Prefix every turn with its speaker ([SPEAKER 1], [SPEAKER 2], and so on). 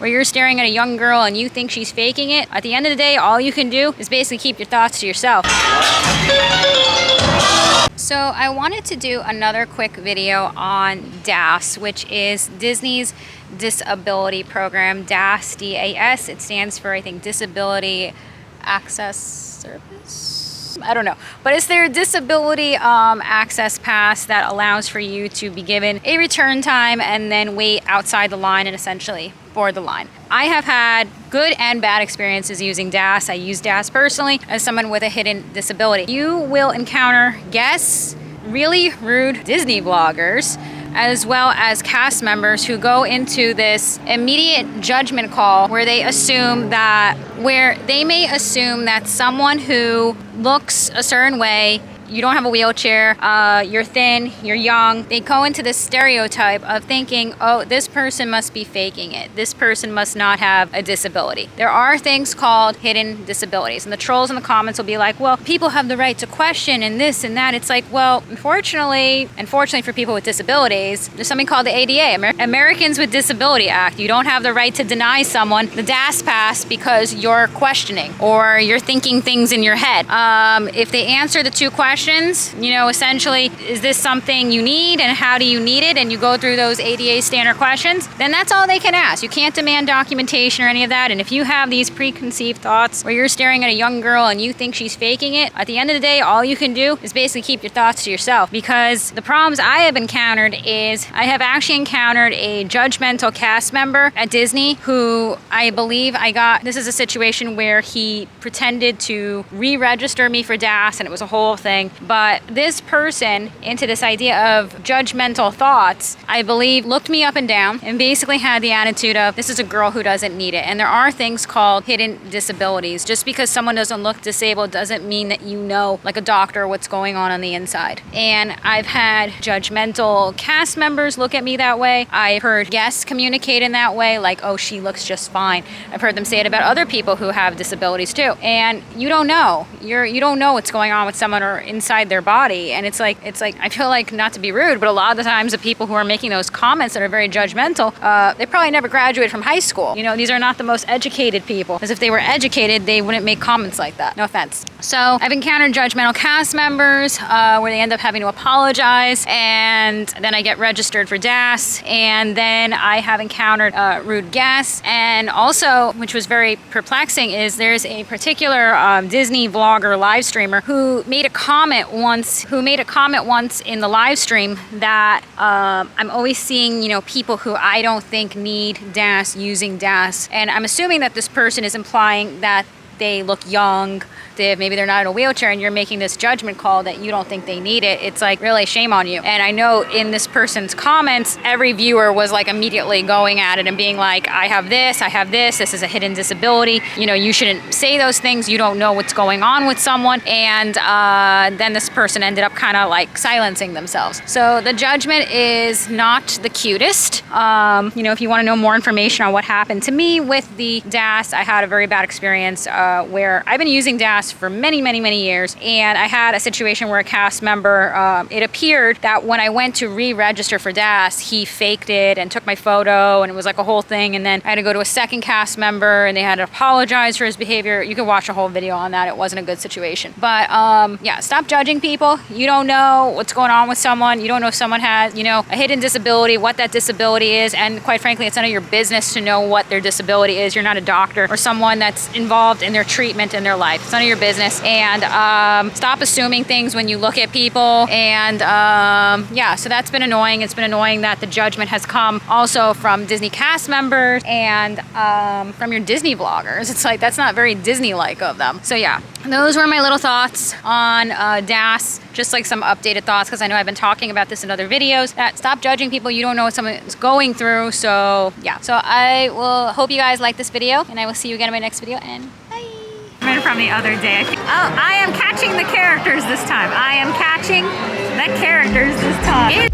[SPEAKER 1] where you're staring at a young girl and you think she's faking it, at the end of the day, all you can do is basically keep your thoughts to yourself. So I wanted to do another quick video on DAS, which is Disney's disability program. DAS, D-A-S, it stands for, I think, Disability Access Service? I don't know, but it's their disability access pass that allows for you to be given a return time and then wait outside the line and essentially board the line. I have had good and bad experiences using DAS. I use DAS personally as someone with a hidden disability. You will encounter guests, really rude Disney vloggers, as well as cast members who go into this immediate judgment call where they may assume that someone who looks a certain way, you don't have a wheelchair, you're thin, you're young. They go into this stereotype of thinking, oh, this person must be faking it. This person must not have a disability. There are things called hidden disabilities. And the trolls in the comments will be like, well, people have the right to question and this and that. It's like, well, unfortunately for people with disabilities, there's something called the ADA, Americans with Disability Act. You don't have the right to deny someone the daspass because you're questioning or you're thinking things in your head. If they answer the two questions, essentially, is this something you need and how do you need it? And you go through those ADA standard questions, then that's all they can ask. You can't demand documentation or any of that. And if you have these preconceived thoughts where you're staring at a young girl and you think she's faking it, at the end of the day, all you can do is basically keep your thoughts to yourself. Because the problems I have encountered is I have actually encountered a judgmental cast member at Disney who I believe this is a situation where he pretended to re-register me for DAS and it was a whole thing. But this person, into this idea of judgmental thoughts, I believe looked me up and down and basically had the attitude of, this is a girl who doesn't need it. And there are things called hidden disabilities. Just because someone doesn't look disabled doesn't mean that you know, like a doctor, what's going on the inside. And I've had judgmental cast members look at me that way. I've heard guests communicate in that way, like, oh, she looks just fine. I've heard them say it about other people who have disabilities too. And you don't know. You don't know what's going on with someone or inside their body. And it's like I feel like, not to be rude, but a lot of the times the people who are making those comments that are very judgmental, they probably never graduated from high school. These are not the most educated people, as if they were educated they wouldn't make comments like that. No offense. So I've encountered judgmental cast members where they end up having to apologize, and then I get registered for DAS. And then I have encountered rude guests. And also, which was very perplexing, is there's a particular Disney vlogger live streamer who made a comment once in the live stream that I'm always seeing, people who I don't think need DAS using DAS. And I'm assuming that this person is implying that they look young, maybe they're not in a wheelchair, and you're making this judgment call that you don't think they need it. It's like, really, shame on you. And I know in this person's comments, every viewer was like immediately going at it and being like, I have this is a hidden disability. You shouldn't say those things. You don't know what's going on with someone. And then this person ended up kind of like silencing themselves. So the judgment is not the cutest. If you want to know more information on what happened to me with the DAS, I had a very bad experience where I've been using DAS for many, many, many years. And I had a situation where a cast member, it appeared that when I went to re-register for DAS, he faked it and took my photo, and it was like a whole thing. And then I had to go to a second cast member and they had to apologize for his behavior. You can watch a whole video on that. It wasn't a good situation. But yeah, stop judging people. You don't know what's going on with someone. You don't know if someone has, a hidden disability, what that disability is. And quite frankly, it's none of your business to know what their disability is. You're not a doctor or someone that's involved in their treatment in their life. It's none of your business. And stop assuming things when you look at people. And yeah, so that's been annoying. It's been annoying that the judgment has come also from Disney cast members and from your Disney vloggers. It's like, that's not very Disney-like of them. So yeah, those were my little thoughts on DAS. Just like some updated thoughts, because I know I've been talking about this in other videos, that stop judging people. You don't know what someone is going through. So yeah, so I will hope you guys like this video, and I will see you again in my next video, and bye. From the other day. I am catching the characters this time. I am catching the characters this time.